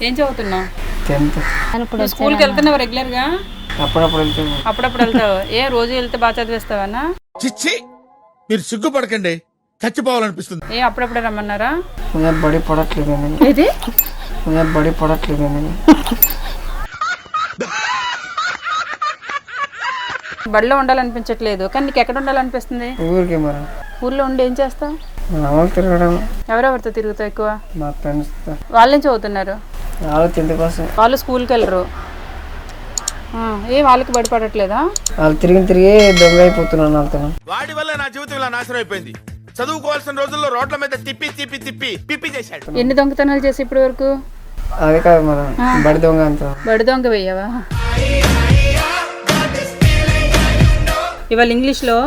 ఏం చదువుతున్నావు? 10th. స్కూల్కి వెళ్తున్నావు రెగ్యులర్గా? అప్పుడప్పుడు వెళ్తావు. ఏ రోజు వెళ్తే బాగా చదివేస్తావన్నా? చిచ్చి మీరు సిగ్గుపడకండి, చచ్చిపోవాలనిపిస్తుంది. ఏ అప్పుడప్పుడు రమ్మన్నారా? బడి పడట్లేదు. ఏది బడి పడట్లేదు. బడిలో ఉండాలనిపించట్లేదు, కానీ నీకు ఎక్కడ ఉండాలనిపిస్తుంది? ఊరికి మరి. ఊర్లో ఉండి ఏం చేస్తావు? తిరగడం. ఎవరెవరితో తిరుగుతావు ఎక్కువ? మా ఫ్రెండ్స్. వాళ్ళేం చదువుతున్నారు? వాళ్ళు 10th క్లాస్. వాళ్ళు స్కూల్కి వెళ్ళరు. ఏ వాళ్ళకి బడి పడట్లేదా? వాళ్ళు తిరిగి దొంగ అయిపోతున్నాను వాళ్ళతో. వాడి వల్ల నా జీవితం ఇలా నాశనం అయిపోయింది. చదువుకోవాల్సిన రోజుల్లో రోడ్ల మీద తిప్పి చేశాడు. ఎన్ని దొంగతనాలు చేసి ఇప్పటి వరకు? అది కాదు మనం బడి దొంగ అంత. బడి దొంగ వెయ్యవా? ఇవాళ ఇంగ్లీష్లో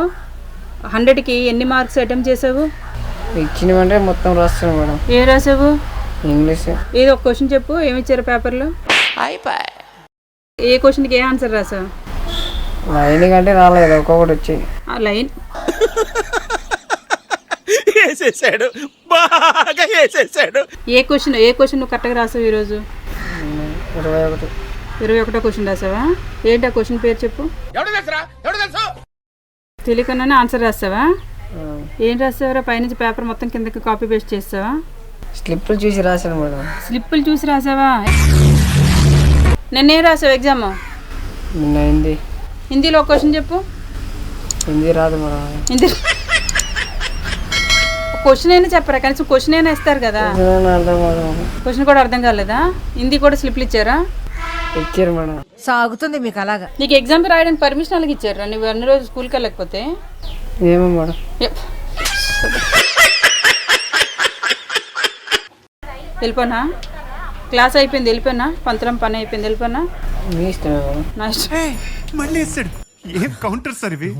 100కి ఎన్ని మార్క్స్ అటెంప్ట్ చేసావు? ఇచ్చినవంటే మొత్తం రాస్తాను మేడం. ఏం రాసావు? ఇంగ్లీష్. ఏదో ఒక క్వశ్చన్ చెప్పు, ఏమి ఇచ్చారు పేపర్లో? ఏ క్వశ్చన్కి ఏ ఆన్సర్ రాసావు? లైన్ కంటే రాలేదు, ఒక్కొక్కటి వచ్చి. ఆ లైన్ వేసేసాడు, బాగా వేసేసాడు. ఏ క్వశ్చన్ నువ్వు కరెక్ట్గా రాసావు ఈరోజు? 21 క్వశ్చన్ రాసావా? ఏంటి ఆ క్వశ్చన్ పేరు చెప్పు. తెలియకుండానే ఆన్సర్ రాసావా? ఏం రాసావరా? పైనుంచి పేపర్ మొత్తం కిందకి కాపీ పేస్ట్ చేస్తావా? స్లిప్లు చూసి రాశాను మేడం. స్లిప్పులు చూసి రాసావా? నిన్నేం రాసావు ఎగ్జామ్? నిన్న హిందీలో ఒక క్వశ్చన్ చెప్పు. హిందీ రాదు మేడం. హిందీ క్వశ్చన్ అయినా చెప్పరా? కనీసం క్వశ్చన్ అయినా ఇస్తారు కదా. క్వశ్చన్ కూడా అర్థం కాలేదా? హిందీ కూడా స్లిప్లు ఇచ్చారా? ఇచ్చారు మేడం. సాగుతుంది మీకు అలాగా. నీకు ఎగ్జామ్ రాయడానికి పర్మిషన్ అలాగే ఇచ్చారా? నువ్వు అన్ని రోజు స్కూల్కి వెళ్ళకపోతే? ఏమో మేడం. వెళ్ళిపోనా? క్లాస్ అయిపోయింది వెళ్ళిపోయినా? పంతరం పని అయిపోయింది వెళ్ళిపోనా? మీ ఇష్టమే మేడం. నా ఇష్టం. మళ్ళీ ఇస్తాడు. ఏం కౌంటర్ సార్ ఇవి?